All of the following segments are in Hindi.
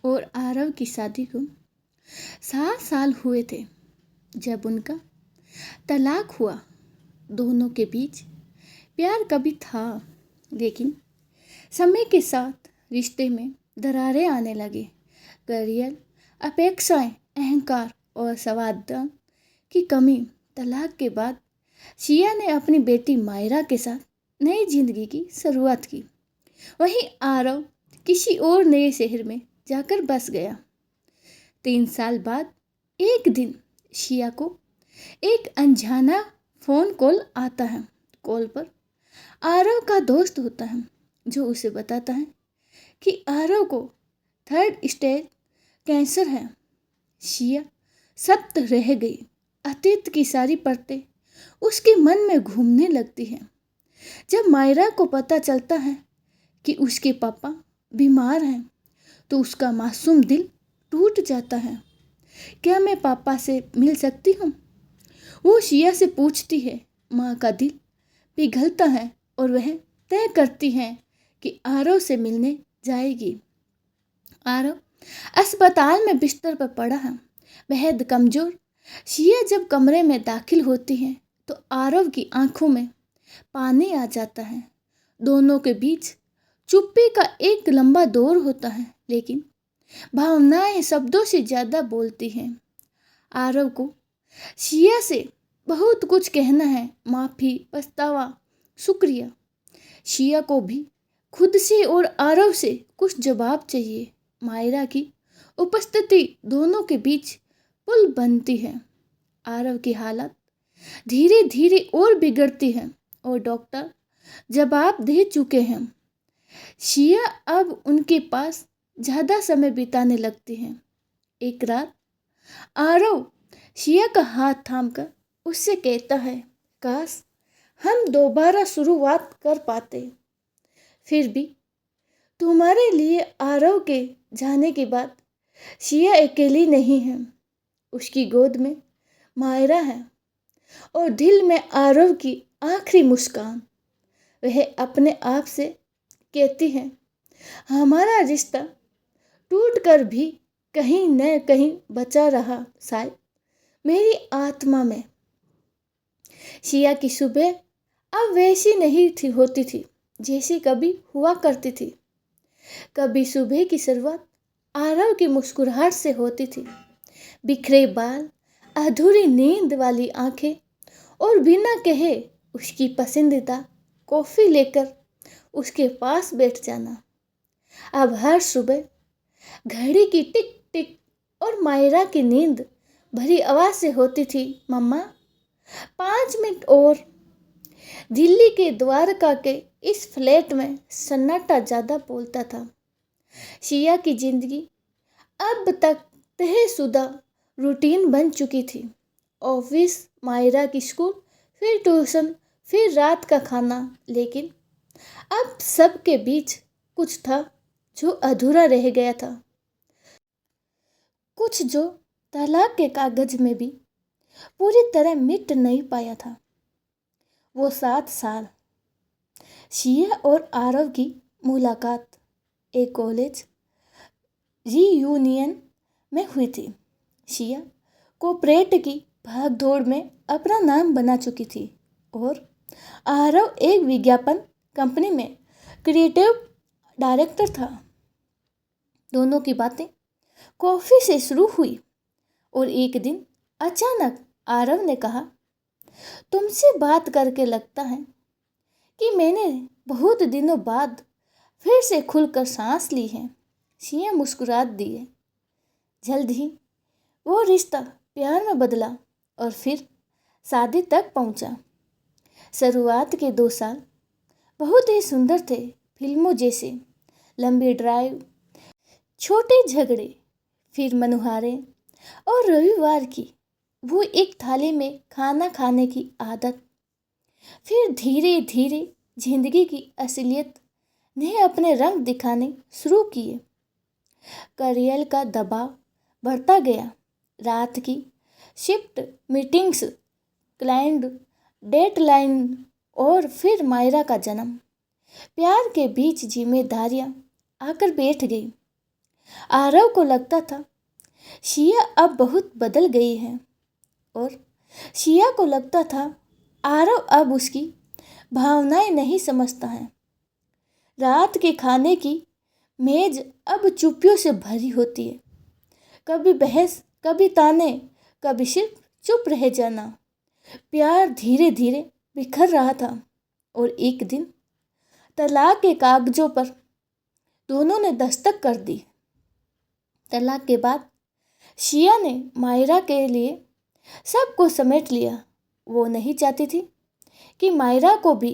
और आरव की शादी को 7 साल हुए थे जब उनका तलाक हुआ। दोनों के बीच प्यार कभी था, लेकिन समय के साथ रिश्ते में दरारें आने लगी। करियर, अपेक्षाएं, अहंकार और संवाद की कमी। तलाक के बाद शिया ने अपनी बेटी मायरा के साथ नई जिंदगी की शुरुआत की। वहीं आरव किसी और नए शहर में जाकर बस गया। 3 साल बाद एक दिन शिया को एक अनजाना फोन कॉल आता है। कॉल पर आरव का दोस्त होता है, जो उसे बताता है कि आरव को 3rd स्टेज कैंसर है। शिया सख्त रह गई। अतीत की सारी परतें उसके मन में घूमने लगती हैं। जब मायरा को पता चलता है कि उसके पापा बीमार हैं, तो उसका मासूम दिल टूट जाता है। क्या मैं पापा से मिल सकती हूँ? वो शिया से पूछती है। माँ का दिल पिघलता है और वह तय करती है कि आरव से मिलने जाएगी। आरव अस्पताल में बिस्तर पर पड़ा है, बेहद कमजोर। शिया जब कमरे में दाखिल होती है तो आरव की आंखों में पानी आ जाता है। दोनों के बीच चुप्पी का एक लंबा दौर होता है, लेकिन भावनाएं शब्दों से ज्यादा बोलती हैं। आरव को शिया से बहुत कुछ कहना है। माफी, पछतावा, शुक्रिया। शिया को भी खुद से और आरव से कुछ जवाब चाहिए। मायरा की उपस्थिति दोनों के बीच पुल बनती है। आरव की हालत धीरे धीरे और बिगड़ती है और डॉक्टर जवाब दे चुके हैं। शिया अब उनके पास ज़्यादा समय बिताने लगती हैं। एक रात आरव शिया का हाथ थामकर उससे कहता है, काश हम दोबारा शुरुआत कर पाते। फिर भी तुम्हारे लिए आरव के जाने के बाद शिया अकेली नहीं है। उसकी गोद में मायरा है और दिल में आरव की आखिरी मुस्कान। वह अपने आप से कहती है, हमारा रिश्ता टूट कर भी कहीं न कहीं बचा रहा, शायद मेरी आत्मा में। शिया की सुबह अब वैसी नहीं थी होती थी जैसी कभी हुआ करती थी। कभी सुबह की शुरुआत आरव की मुस्कुराहट से होती थी। बिखरे बाल, अधूरी नींद वाली आंखें और बिना कहे उसकी पसंदीदा कॉफ़ी लेकर उसके पास बैठ जाना। अब हर सुबह घड़ी की टिक टिक और मायरा की नींद भरी आवाज़ से होती थी, मम्मा 5 मिनट और। दिल्ली के द्वारका के इस फ्लैट में सन्नाटा ज़्यादा बोलता था। शिया की जिंदगी अब तक तयशुदा रूटीन बन चुकी थी। ऑफिस, मायरा की स्कूल, फिर ट्यूशन, फिर रात का खाना। लेकिन अब सबके बीच कुछ था जो अधूरा रह गया था, कुछ जो तलाक के कागज में भी पूरी तरह मिट नहीं पाया था। वो 7 साल। शिया और आरव की मुलाकात एक कॉलेज रीयूनियन में हुई थी। शिया कॉर्पोरेट की भागदौड़ में अपना नाम बना चुकी थी और आरव एक विज्ञापन कंपनी में क्रिएटिव डायरेक्टर था। दोनों की बातें कॉफ़ी से शुरू हुई और एक दिन अचानक आरव ने कहा, तुमसे बात करके लगता है कि मैंने बहुत दिनों बाद फिर से खुलकर सांस ली है। शिया मुस्कुरा दिए। जल्द ही वो रिश्ता प्यार में बदला और फिर शादी तक पहुंचा। शुरुआत के 2 साल बहुत ही सुंदर थे, फिल्मों जैसे। लंबी ड्राइव, छोटे झगड़े, फिर मनुहारे और रविवार की वो एक थाली में खाना खाने की आदत। फिर धीरे धीरे जिंदगी की असलियत ने अपने रंग दिखाने शुरू किए। करियर का दबाव बढ़ता गया। रात की शिफ्ट, मीटिंग्स, क्लाइंट डेडलाइन और फिर मायरा का जन्म। प्यार के बीच जिम्मेदारियां आकर बैठ गई। आरव को लगता था शिया अब बहुत बदल गई है और शिया को लगता था आरव अब उसकी भावनाएं नहीं समझता है। रात के खाने की मेज अब चुप्पियों से भरी होती है। कभी बहस, कभी ताने, कभी सिर्फ चुप रह जाना। प्यार धीरे धीरे बिखर रहा था और एक दिन तलाक के कागजों पर दोनों ने दस्तक कर दी। तलाक के बाद शिया ने मायरा के लिए सबको समेट लिया। वो नहीं चाहती थी कि मायरा को भी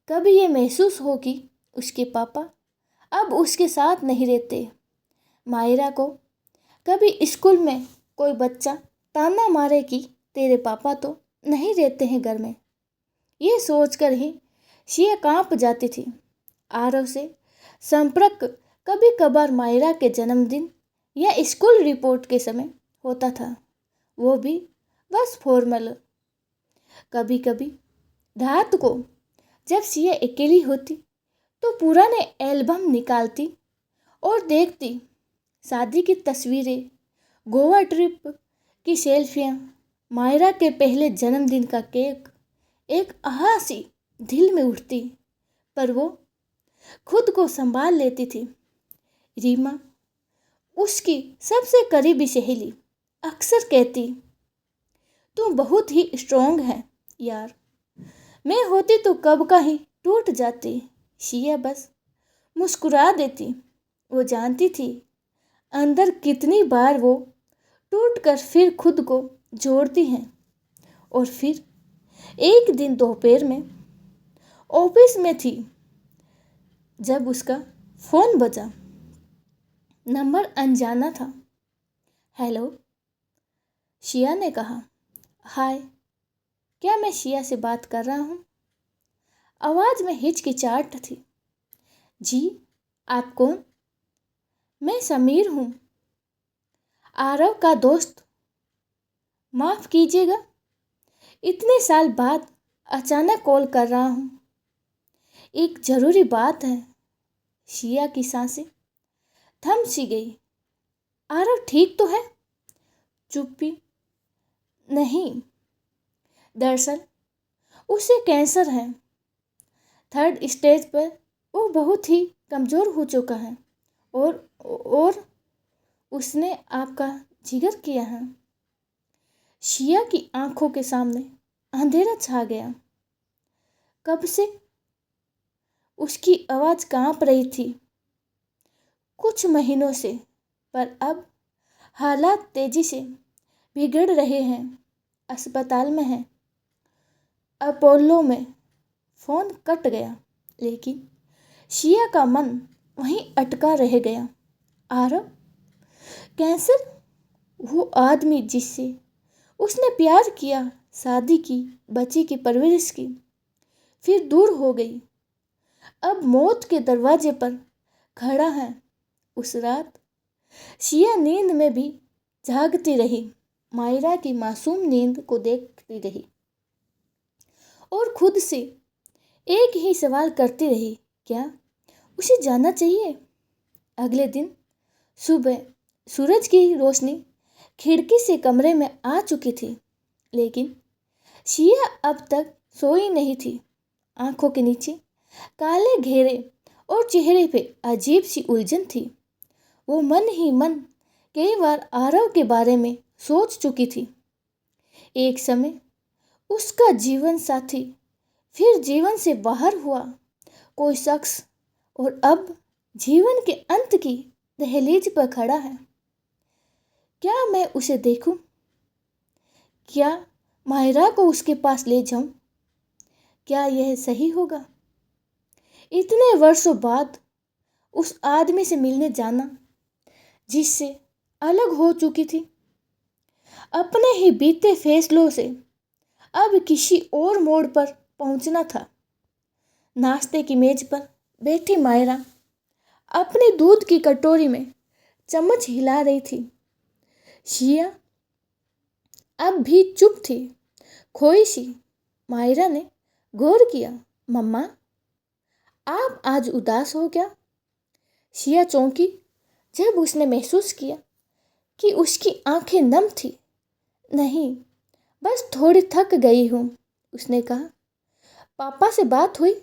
कभी ये महसूस हो कि उसके पापा अब उसके साथ नहीं रहते। मायरा को कभी स्कूल में कोई बच्चा ताना मारे कि तेरे पापा तो नहीं रहते हैं घर में, ये सोचकर ही शिया कांप जाती थी। आरव से संपर्क कभी कभार मायरा के जन्मदिन या स्कूल रिपोर्ट के समय होता था, वो भी बस फॉर्मल। कभी कभी रात को जब शिया अकेली होती तो पुराने एल्बम निकालती और देखती शादी की तस्वीरें, गोवा ट्रिप की सेल्फियाँ, मायरा के पहले जन्मदिन का केक। एक आह-सी दिल में उठती, पर वो खुद को संभाल लेती थी। रीमा, उसकी सबसे करीबी सहेली, अक्सर कहती, तुम बहुत ही स्ट्रॉन्ग है यार, मैं होती तो कब का ही टूट जाती। शिया बस मुस्कुरा देती। वो जानती थी अंदर कितनी बार वो टूटकर फिर खुद को जोड़ती हैं। और फिर एक दिन दोपहर में ऑफिस में थी जब उसका फोन बजा। नंबर अनजाना था। हेलो, शिया ने कहा। हाय, क्या मैं शिया से बात कर रहा हूँ? आवाज़ में हिचकिचाहट थी। जी, आप कौन? मैं समीर हूँ, आरव का दोस्त। माफ़ कीजिएगा, इतने साल बाद अचानक कॉल कर रहा हूँ। एक ज़रूरी बात है। शिया की सांसें थम सी गई। आरव ठीक तो है? चुप्पी। नहीं, दरअसल उसे कैंसर है। 3rd स्टेज पर वो बहुत ही कमज़ोर हो चुका है और उसने आपका जिक्र किया है। शिया की आंखों के सामने अंधेरा छा गया। कब से? उसकी आवाज़ कांप रही थी। कुछ महीनों से, पर अब हालात तेजी से बिगड़ रहे हैं। अस्पताल में है, अपोलो में। फोन कट गया, लेकिन शिया का मन वहीं अटका रह गया। आरव? कैंसर? वो आदमी जिससे उसने प्यार किया, शादी की, बच्ची की परवरिश की, फिर दूर हो गई, अब मौत के दरवाजे पर खड़ा है। उस रात शिया नींद में भी जागती रही, मायरा की मासूम नींद को देखती रही और खुद से एक ही सवाल करती रही, क्या उसे जाना चाहिए? अगले दिन सुबह सूरज की रोशनी खिड़की से कमरे में आ चुकी थी, लेकिन शिया अब तक सोई नहीं थी। आंखों के नीचे काले घेरे और चेहरे पे अजीब सी उलझन थी। वो मन ही मन कई बार आरव के बारे में सोच चुकी थी। एक समय उसका जीवन साथी, फिर जीवन से बाहर हुआ कोई शख्स, और अब जीवन के अंत की दहलीज पर खड़ा है। क्या मैं उसे देखूं? क्या मायरा को उसके पास ले जाऊं? क्या यह सही होगा? इतने वर्षों बाद उस आदमी से मिलने जाना जिससे अलग हो चुकी थी, अपने ही बीते फैसलों से अब किसी और मोड़ पर पहुंचना था। नाश्ते की मेज पर बैठी मायरा अपनी दूध की कटोरी में चम्मच हिला रही थी। शिया अब भी चुप थी, खोई सी। मायरा ने गौर किया, मम्मा, आप आज उदास हो क्या? शिया चौंकी, जब उसने महसूस किया कि उसकी आंखें नम थी। नहीं, बस थोड़ी थक गई हूँ, उसने कहा। पापा से बात हुई?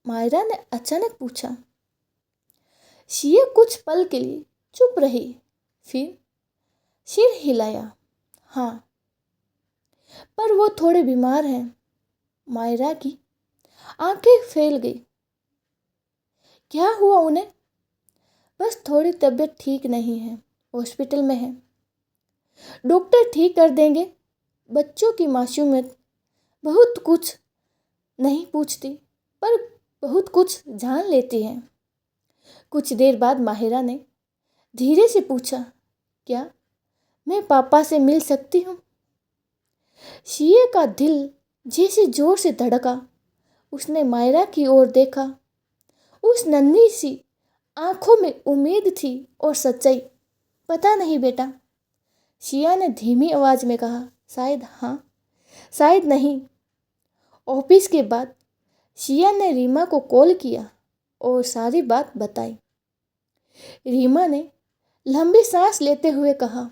मायरा ने अचानक पूछा। शिया कुछ पल के लिए चुप रही, फिर सिर हिलाया। हाँ, पर वो थोड़े बीमार हैं। मायरा की आंखें फैल गई। क्या हुआ उन्हें? बस थोड़ी तबीयत ठीक नहीं है, हॉस्पिटल में है। डॉक्टर ठीक कर देंगे। बच्चों की मासूमियत बहुत कुछ नहीं पूछती, पर बहुत कुछ जान लेती है। कुछ देर बाद माहिरा ने धीरे से पूछा, क्या मैं पापा से मिल सकती हूँ? शिये का दिल जैसे जोर से धड़का। उसने मायरा की ओर देखा। उस नन्ही सी आंखों में उम्मीद थी और सच्चाई। पता नहीं बेटा, शिया ने धीमी आवाज में कहा। शायद हाँ, शायद नहीं। ऑफिस के बाद शिया ने रीमा को कॉल किया और सारी बात बताई। रीमा ने लंबी सांस लेते हुए कहा,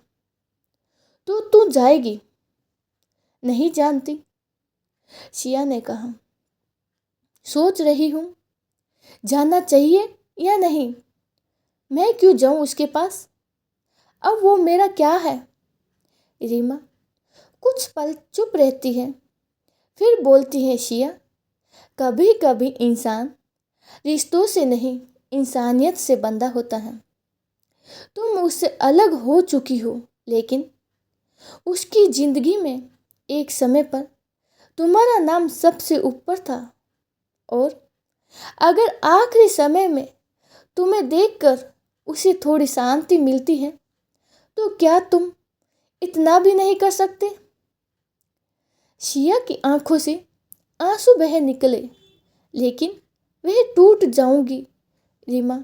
तो तू जाएगी? नहीं जानती, शिया ने कहा। सोच रही हूँ जाना चाहिए या नहीं। मैं क्यों जाऊँ उसके पास? अब वो मेरा क्या है? रीमा कुछ पल चुप रहती है, फिर बोलती है, शिया, कभी कभी इंसान रिश्तों से नहीं, इंसानियत से बंधा होता है। तुम उससे अलग हो चुकी हो, लेकिन उसकी जिंदगी में एक समय पर तुम्हारा नाम सबसे ऊपर था। और अगर आखिरी समय में तुम्हें देखकर उसे थोड़ी शांति मिलती है, तो क्या तुम इतना भी नहीं कर सकते? शिया की आंखों से आंसू बह निकले, लेकिन वह टूट जाऊंगी रीमा।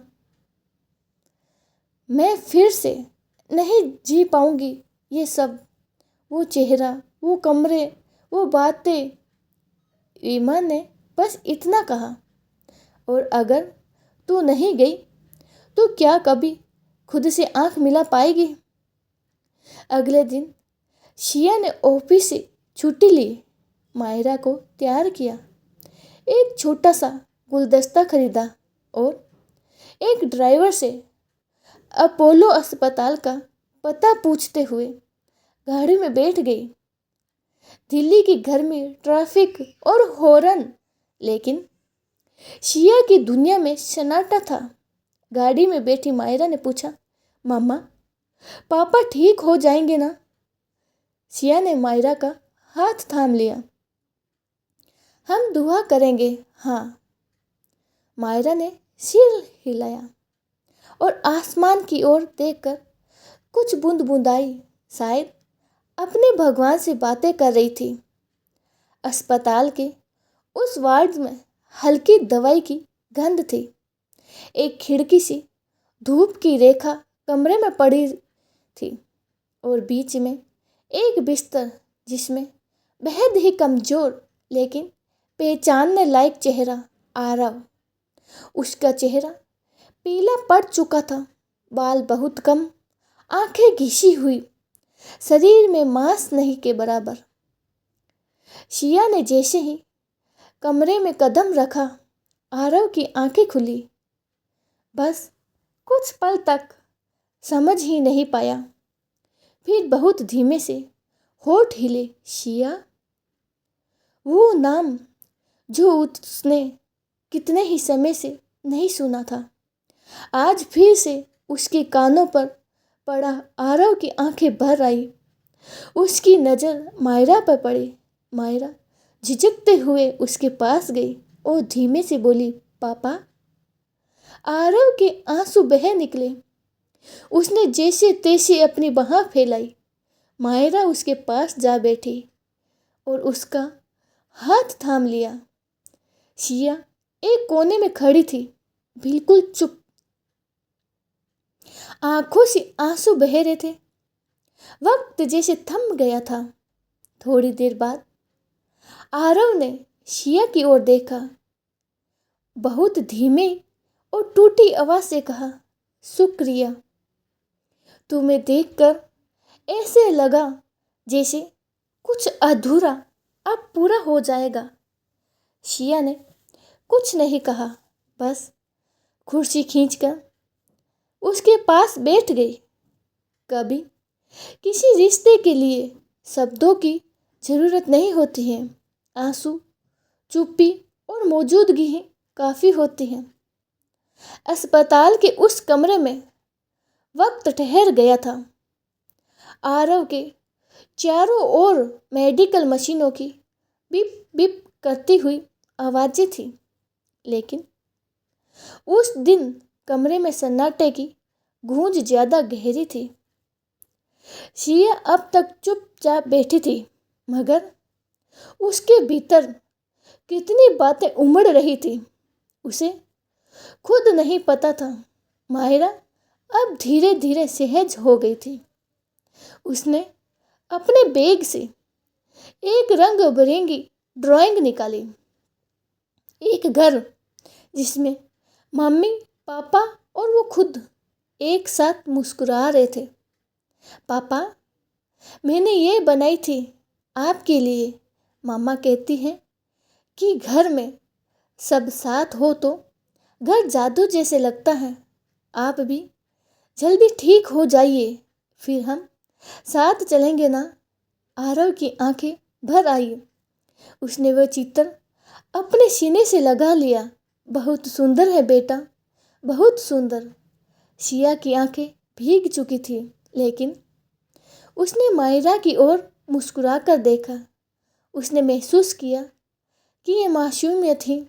मैं फिर से नहीं जी पाऊंगी ये सब। वो चेहरा, वो कमरे, वो बातें। रीमा ने बस इतना कहा। और अगर तू नहीं गई तो क्या कभी खुद से आंख मिला पाएगी? अगले दिन शिया ने ऑफिस से छुट्टी ली। मायरा को तैयार किया, एक छोटा सा गुलदस्ता खरीदा और एक ड्राइवर से अपोलो अस्पताल का पता पूछते हुए गाड़ी में बैठ गई। दिल्ली की गर्मी, ट्रैफिक और हॉर्न, लेकिन शिया की दुनिया में सन्नाटा था। गाड़ी में बैठी मायरा ने पूछा, मम्मा, पापा ठीक हो जाएंगे ना? शिया ने मायरा का हाथ थाम लिया। हम दुआ करेंगे, हाँ। मायरा ने सिर हिलाया और आसमान की ओर देखकर कुछ बूंद बूंदाई, शायद अपने भगवान से बातें कर रही थी। अस्पताल के उस वार्ड में हल्की दवाई की गंध थी। एक खिड़की से धूप की रेखा कमरे में पड़ी थी और बीच में एक बिस्तर जिसमें बेहद ही कमजोर लेकिन पहचानने लायक चेहरा आरव। उसका चेहरा पीला पड़ चुका था, बाल बहुत कम, आंखें घिसी हुई, शरीर में मांस नहीं के बराबर। शिया ने जैसे ही कमरे में कदम रखा, आरव की आंखें खुली। बस कुछ पल तक समझ ही नहीं पाया, फिर बहुत धीमे से होठ हिले। शिया, वो नाम जो उसने कितने ही समय से नहीं सुना था, आज फिर से उसके कानों पर पड़ा। आरव की आंखें भर आई। उसकी नज़र मायरा पर पड़ी। मायरा झिझकते हुए उसके पास गई और धीमे से बोली, पापा। आरव के आंसू बह निकले। उसने जैसे तैसे अपनी बाह फैलाई। मायरा उसके पास जा बैठी और उसका हाथ थाम लिया। शिया एक कोने में खड़ी थी, बिल्कुल चुप, आंखों से आंसू बह रहे थे। वक्त जैसे थम गया था। थोड़ी देर बाद आरव ने शिया की ओर देखा, बहुत धीमे और टूटी आवाज से कहा, शुक्रिया। तुम्हें देखकर ऐसे लगा जैसे कुछ अधूरा अब पूरा हो जाएगा। शिया ने कुछ नहीं कहा, बस कुर्सी खींचकर उसके पास बैठ गई। कभी किसी रिश्ते के लिए शब्दों की ज़रूरत नहीं होती है, आंसू, चुप्पी और मौजूदगी ही काफ़ी होती है। अस्पताल के उस कमरे में वक्त ठहर गया था। आरव के चारों ओर मेडिकल मशीनों की बिप बिप करती हुई आवाज़ें थी, लेकिन उस दिन कमरे में सन्नाटे की गूंज ज़्यादा गहरी थी। शिया अब तक चुपचाप बैठी थी, मगर उसके भीतर कितनी बातें उमड़ रही थी, उसे खुद नहीं पता था। माहिरा अब धीरे धीरे सहज हो गई थी। उसने अपने बैग से एक रंग बिरंगी ड्राइंग निकाली। एक घर जिसमें मम्मी, पापा और वो खुद एक साथ मुस्कुरा रहे थे। पापा, मैंने ये बनाई थी आपके लिए। मामा कहती हैं कि घर में सब साथ हो तो घर जादू जैसे लगता है। आप भी जल्दी ठीक हो जाइए, फिर हम साथ चलेंगे ना। आरव की आंखें भर आई। उसने वह चित्र अपने सीने से लगा लिया। बहुत सुंदर है बेटा, बहुत सुंदर। शिया की आंखें भीग चुकी थी, लेकिन उसने मायरा की ओर मुस्कुरा कर देखा। उसने महसूस किया कि ये मासूमियत थी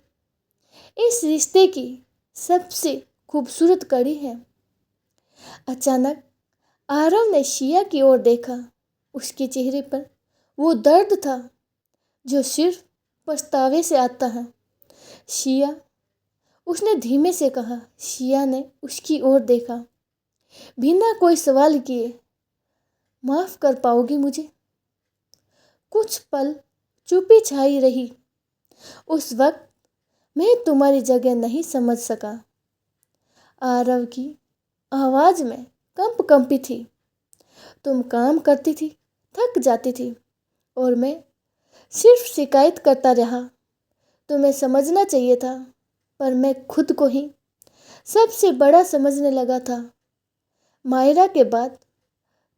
इस रिश्ते की सबसे खूबसूरत कड़ी है। अचानक आरव ने शिया की ओर देखा। उसके चेहरे पर वो दर्द था जो सिर्फ पछतावे से आता है। शिया, उसने धीमे से कहा। शिया ने उसकी ओर देखा, बिना कोई सवाल किए। माफ़ कर पाओगी मुझे? कुछ पल चुप्पी छाई रही। उस वक्त मैं तुम्हारी जगह नहीं समझ सका। आरव की आवाज़ में कंपी थी। तुम काम करती थी, थक जाती थी, और मैं सिर्फ शिकायत करता रहा। तुम्हें समझना चाहिए था, पर मैं खुद को ही सबसे बड़ा समझने लगा था। मायरा के बाद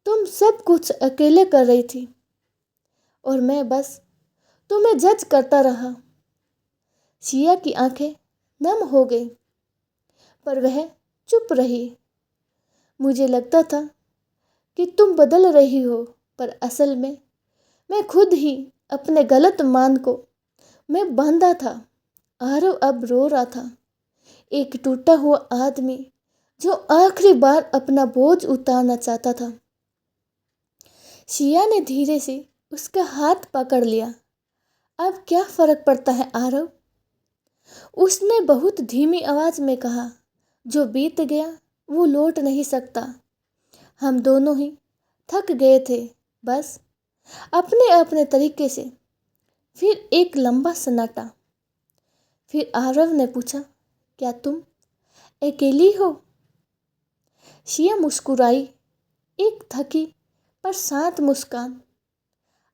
तुम सब कुछ अकेले कर रही थी और मैं बस तुम्हें जज करता रहा। शिया की आंखें नम हो गई, पर वह चुप रही। मुझे लगता था कि तुम बदल रही हो, पर असल में मैं खुद ही अपने गलत मान को मैं बांधा था। आरव अब रो रहा था, एक टूटा हुआ आदमी जो आखिरी बार अपना बोझ उतारना चाहता था। शिया ने धीरे से उसका हाथ पकड़ लिया। अब क्या फर्क पड़ता है आरव? उसने बहुत धीमी आवाज में कहा। जो बीत गया वो लौट नहीं सकता। हम दोनों ही थक गए थे, बस अपने अपने तरीके से। फिर एक लंबा सन्नाटा। फिर आरव ने पूछा, क्या तुम अकेली हो? शिया मुस्कुराई, एक थकी पर शांत मुस्कान।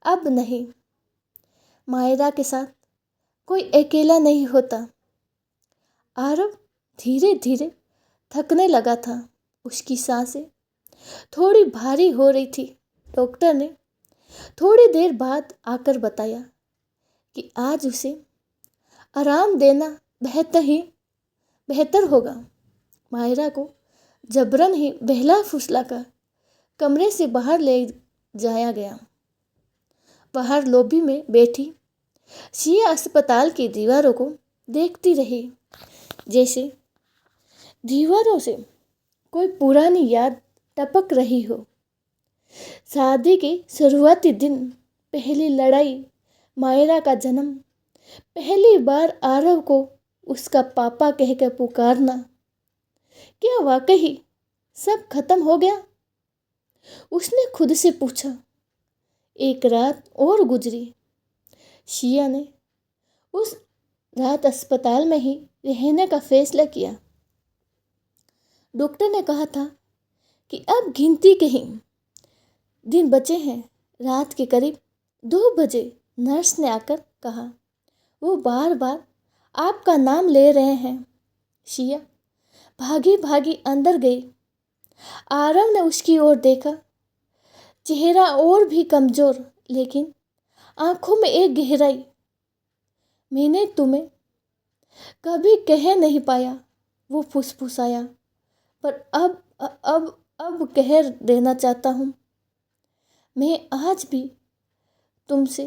अब नहीं, मायरा के साथ कोई अकेला नहीं होता। आरव धीरे धीरे थकने लगा था। उसकी सांसें थोड़ी भारी हो रही थी। डॉक्टर ने थोड़ी देर बाद आकर बताया कि आज उसे आराम देना बेहतर होगा। मायरा को जबरन ही बहला फुसला कर कमरे से बाहर ले जाया गया। बाहर लॉबी में बैठी शिया अस्पताल की दीवारों को देखती रही, जैसे दीवारों से कोई पुरानी याद टपक रही हो। शादी के शुरुआती दिन, पहली लड़ाई, मायरा का जन्म, पहली बार आरव को उसका पापा कहकर पुकारना। क्या वाकई सब खत्म हो गया? उसने खुद से पूछा। एक रात और गुजरी। शिया ने उस रात अस्पताल में ही रहने का फैसला किया। डॉक्टर ने कहा था कि अब गिनती के ही दिन बचे हैं। रात के करीब 2 बजे नर्स ने आकर कहा, वो बार बार आपका नाम ले रहे हैं। शिया भागी भागी अंदर गई। आरव ने उसकी ओर देखा। चेहरा और भी कमजोर, लेकिन आंखों में एक गहराई। मैंने तुम्हें कभी कह नहीं पाया, वो फुसफुसाया, पर अब कह देना चाहता हूँ। मैं आज भी तुमसे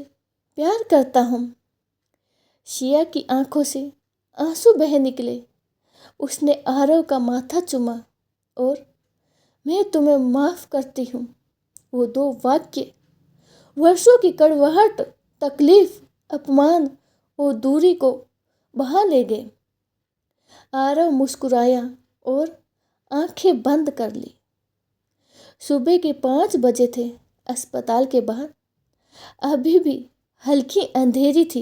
प्यार करता हूँ। शिया की आंखों से आंसू बह निकले। उसने आरव का माथा चूमा और मैं तुम्हें माफ करती हूँ, वो 2 वाक्य वर्षों की कड़वाहट, तकलीफ, अपमान और दूरी को बहा ले गए। आरव मुस्कुराया और आंखें बंद कर ली। सुबह के 5 बजे थे। अस्पताल के बाहर अभी भी हल्की अंधेरी थी।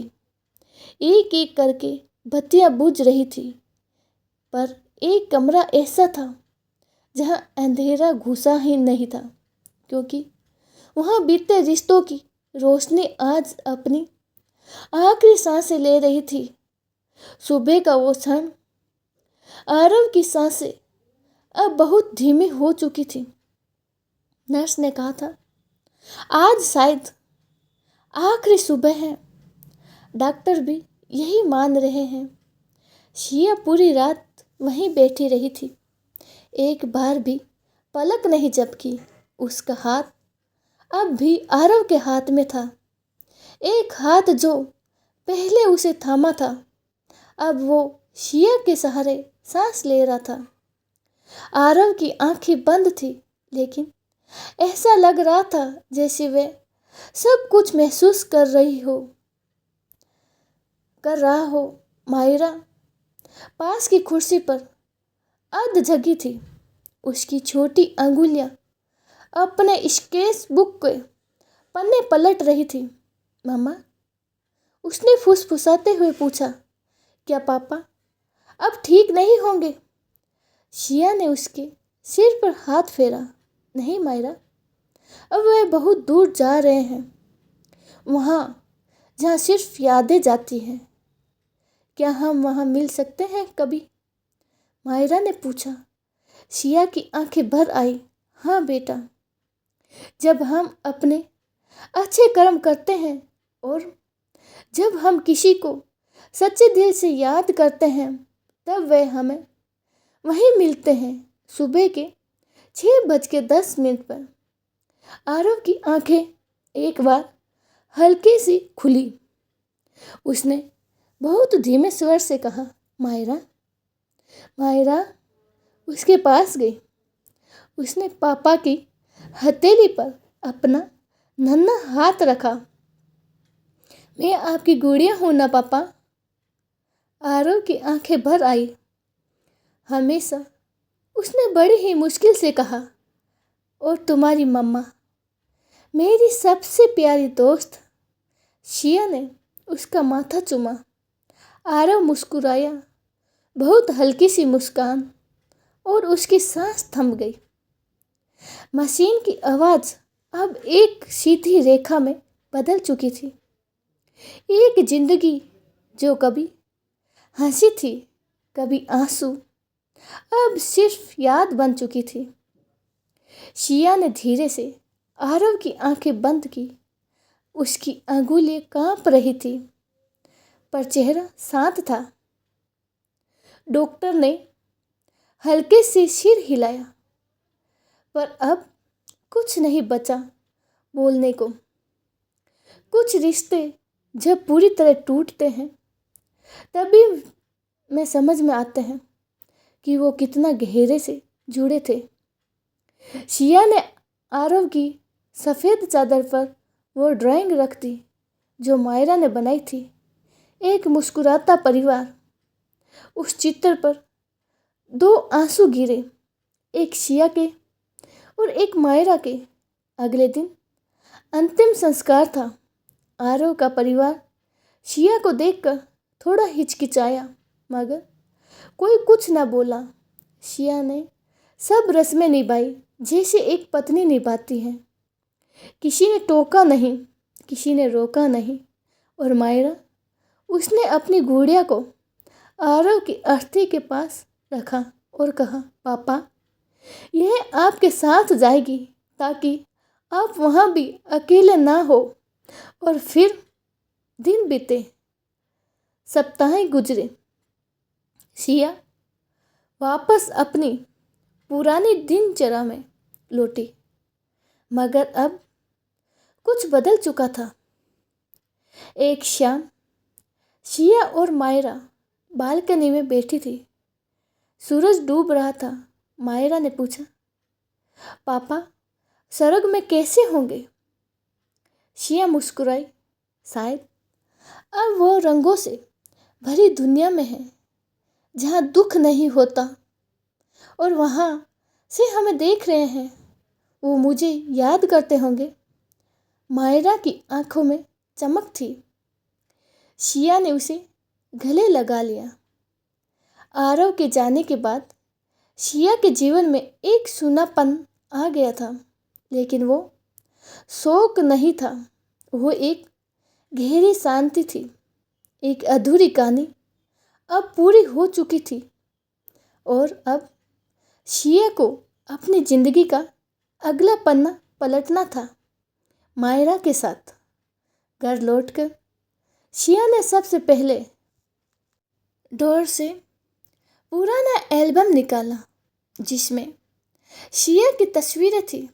एक एक करके बत्तियां बुझ रही थी, पर एक कमरा ऐसा था जहां अंधेरा घुसा ही नहीं था, क्योंकि वहां बीते रिश्तों की रोशनी आज अपनी आखिरी सांसें ले रही थी। सुबह का वो क्षण, आरव की सांसें अब बहुत धीमी हो चुकी थी। नर्स ने कहा था, आज शायद आखिरी सुबह है। डॉक्टर भी यही मान रहे हैं। शिया पूरी रात वहीं बैठी रही थी। एक बार भी पलक नहीं झपकी। उसका हाथ अब भी आरव के हाथ में था। एक हाथ जो पहले उसे थामा था, अब वो शिया के सहारे सांस ले रहा था। आरव की आंखें बंद थी, लेकिन ऐसा लग रहा था जैसे वे सब कुछ महसूस कर रहा हो। मायरा पास की कुर्सी पर अध जगी थी। उसकी छोटी अंगुलियां अपने स्केच बुक के पन्ने पलट रही थी। मामा, उसने फुसफुसाते हुए पूछा, क्या पापा अब ठीक नहीं होंगे? शिया ने उसके सिर पर हाथ फेरा। नहीं मायरा, अब वे बहुत दूर जा रहे हैं, वहाँ जहाँ सिर्फ यादें जाती हैं। क्या हम वहाँ मिल सकते हैं कभी? मायरा ने पूछा। शिया की आंखें भर आई। हाँ बेटा, जब हम अपने अच्छे कर्म करते हैं और जब हम किसी को सच्चे दिल से याद करते हैं, तब वे हमें वहीं मिलते हैं। सुबह के 6:10 पर आरव की आंखें एक बार हल्की सी खुली। उसने बहुत धीमे स्वर से कहा, मायरा। मायरा उसके पास गई। उसने पापा की हथेली पर अपना नन्हा हाथ रखा। मैं आपकी गुड़िया हूं ना पापा? आरव की आंखें भर आई। हमेशा, उसने बड़ी ही मुश्किल से कहा। और तुम्हारी मम्मा, मेरी सबसे प्यारी दोस्त। शिया ने उसका माथा चूमा। आरव मुस्कुराया, बहुत हल्की सी मुस्कान, और उसकी सांस थम गई। मशीन की आवाज़ अब एक सीधी रेखा में बदल चुकी थी। एक जिंदगी जो कभी हंसी थी, कभी आंसू, अब सिर्फ याद बन चुकी थी। शिया ने धीरे से आरव की आंखें बंद की। उसकी अंगुलियां कांप रही थी, पर चेहरा शांत था। डॉक्टर ने हल्के से सिर हिलाया, पर अब कुछ नहीं बचा बोलने को। कुछ रिश्ते जब पूरी तरह टूटते हैं, तभी में समझ में आते हैं कि वो कितना गहरे से जुड़े थे। शिया ने आरव की सफ़ेद चादर पर वो ड्राइंग रख दी जो मायरा ने बनाई थी, एक मुस्कुराता परिवार। उस चित्र पर 2 आंसू गिरे, एक शिया के और एक मायरा के। अगले दिन अंतिम संस्कार था। आरव का परिवार शिया को देखकर थोड़ा हिचकिचाया, मगर कोई कुछ न बोला। शिया ने सब रस्में निभाई जैसे एक पत्नी निभाती है। किसी ने टोका नहीं, किसी ने रोका नहीं। और मायरा, उसने अपनी गुड़िया को आरव की अर्थी के पास रखा और कहा, पापा, यह आपके साथ जाएगी ताकि आप वहाँ भी अकेले ना हो। और फिर दिन बीते, सप्ताह गुजरे। शिया वापस अपनी पुरानी दिनचर्या में लौटी, मगर अब कुछ बदल चुका था। एक शाम शिया और मायरा बालकनी में बैठी थी। सूरज डूब रहा था। मायरा ने पूछा, पापा, स्वर्ग में कैसे होंगे? शिया मुस्कुराई, शायद अब वो रंगों से भरी दुनिया में है जहाँ दुख नहीं होता। और वहाँ से हमें देख रहे हैं, वो मुझे याद करते होंगे। मायरा की आंखों में चमक थी। शिया ने उसे गले लगा लिया। आरव के जाने के बाद शिया के जीवन में एक सूनापन आ गया था, लेकिन वो शोक नहीं था, वो एक गहरी शांति थी। एक अधूरी कहानी अब पूरी हो चुकी थी और अब शिया को अपनी जिंदगी का अगला पन्ना पलटना था। मायरा के साथ घर लौटकर शिया ने सबसे पहले डोर से पुराना एल्बम निकाला जिसमें शिया की तस्वीरें थी।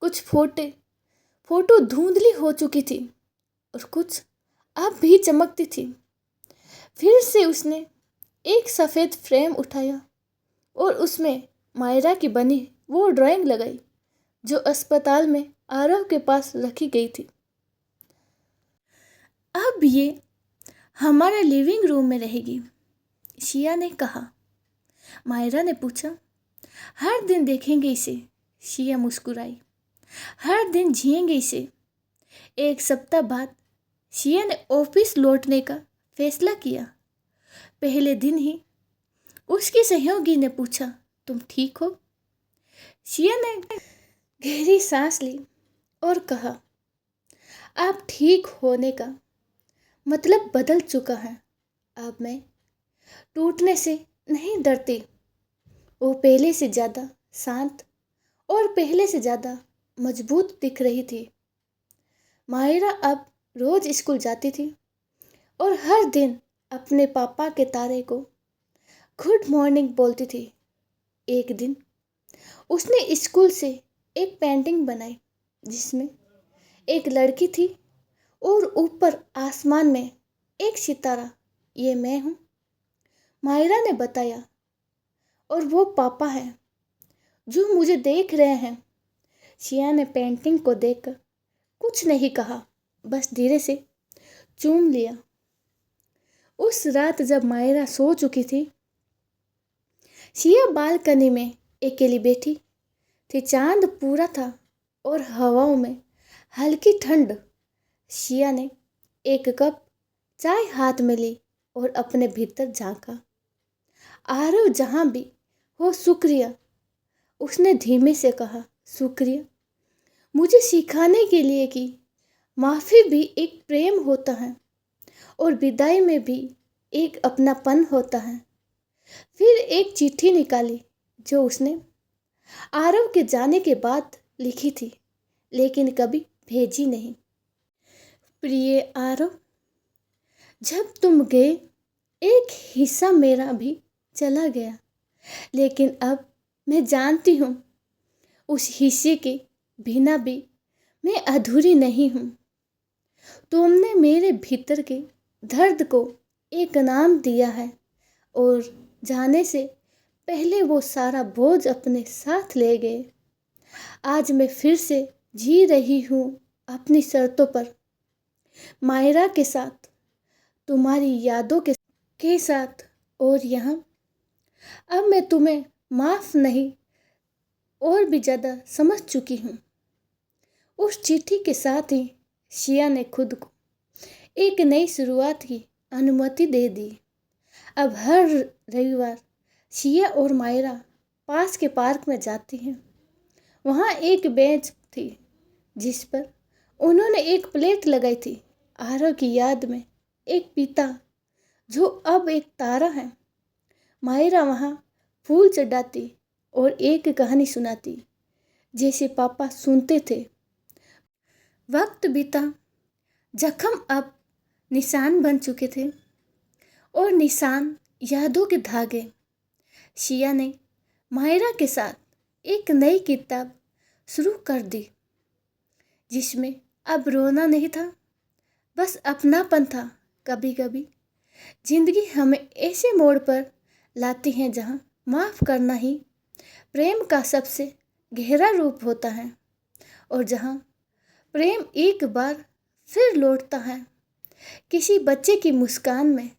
कुछ फोटो धुंधली हो चुकी थी और कुछ अब भी चमकती थी। फिर से उसने एक सफ़ेद फ्रेम उठाया और उसमें मायरा की बनी वो ड्राइंग लगाई जो अस्पताल में आरव के पास रखी गई थी। अब ये हमारे लिविंग रूम में रहेगी, शिया ने कहा। मायरा ने पूछा, हर दिन देखेंगे इसे? शिया मुस्कुराई, हर दिन जिएंगे इसे। एक सप्ताह बाद शिया ने ऑफिस लौटने का फैसला किया। पहले दिन ही उसकी सहयोगी ने पूछा, तुम ठीक हो? शिया ने गहरी सांस ली और कहा, आप ठीक होने का मतलब बदल चुका है। अब मैं टूटने से नहीं डरती। वो पहले से ज़्यादा शांत और पहले से ज़्यादा मजबूत दिख रही थी। मायरा अब रोज़ स्कूल जाती थी और हर दिन अपने पापा के तारे को गुड मॉर्निंग बोलती थी। एक दिन उसने स्कूल से एक पेंटिंग बनाई जिसमें एक लड़की थी और ऊपर आसमान में एक सितारा। ये मैं हूँ, मायरा ने बताया, और वो पापा हैं जो मुझे देख रहे हैं। शिया ने पेंटिंग को देखकर कुछ नहीं कहा, बस धीरे से चूम लिया। उस रात जब मायरा सो चुकी थी, शिया बालकनी में अकेली बैठी थी। चांद पूरा था और हवाओं में हल्की ठंड। शिया ने एक कप चाय हाथ में ली और अपने भीतर झांका। आरव जहाँ भी हो, शुक्रिया, उसने धीमे से कहा। शुक्रिया मुझे सिखाने के लिए कि माफ़ी भी एक प्रेम होता है और विदाई में भी एक अपनापन होता है। फिर एक चिट्ठी निकाली जो उसने आरव के जाने के बाद लिखी थी, लेकिन कभी भेजी नहीं। प्रिय आरव, जब तुम गए एक हिस्सा मेरा भी चला गया, लेकिन अब मैं जानती हूँ उस हिस्से के बिना भी मैं अधूरी नहीं हूँ। तुमने मेरे भीतर के दर्द को एक नाम दिया है और जाने से पहले वो सारा बोझ अपने साथ ले गए। आज मैं फिर से जी रही हूँ अपनी शर्तों पर, मायरा के साथ, तुम्हारी यादों के साथ। और यहाँ अब मैं तुम्हें माफ़ नहीं और भी ज़्यादा समझ चुकी हूँ। उस चिट्ठी के साथ ही शिया ने खुद को एक नई शुरुआत की अनुमति दे दी। अब हर रविवार शिया और मायरा पास के पार्क में जाती हैं। वहाँ एक बेंच थी जिस पर उन्होंने एक प्लेट लगाई थी आरव की याद में, एक पिता जो अब एक तारा है। मायरा वहाँ फूल चढ़ाती और एक कहानी सुनाती जैसे पापा सुनते थे। वक्त बीता, जख्म अब निशान बन चुके थे और निशान यादों के धागे। शिया ने मायरा के साथ एक नई किताब शुरू कर दी जिसमें अब रोना नहीं था, बस अपनापन था। कभी कभी जिंदगी हमें ऐसे मोड़ पर लाती है जहाँ माफ़ करना ही प्रेम का सबसे गहरा रूप होता है और जहाँ प्रेम एक बार फिर लौटता है, किसी बच्चे की मुस्कान में,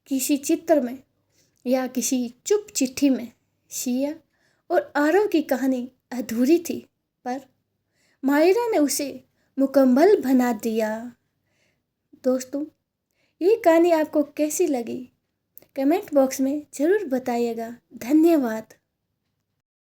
किसी चित्र में या किसी चुप चिट्ठी में। शिया और आरव की कहानी अधूरी थी पर मायरा ने उसे मुकम्मल बना दिया। दोस्तों, ये कहानी आपको कैसी लगी कमेंट बॉक्स में ज़रूर बताइएगा। धन्यवाद।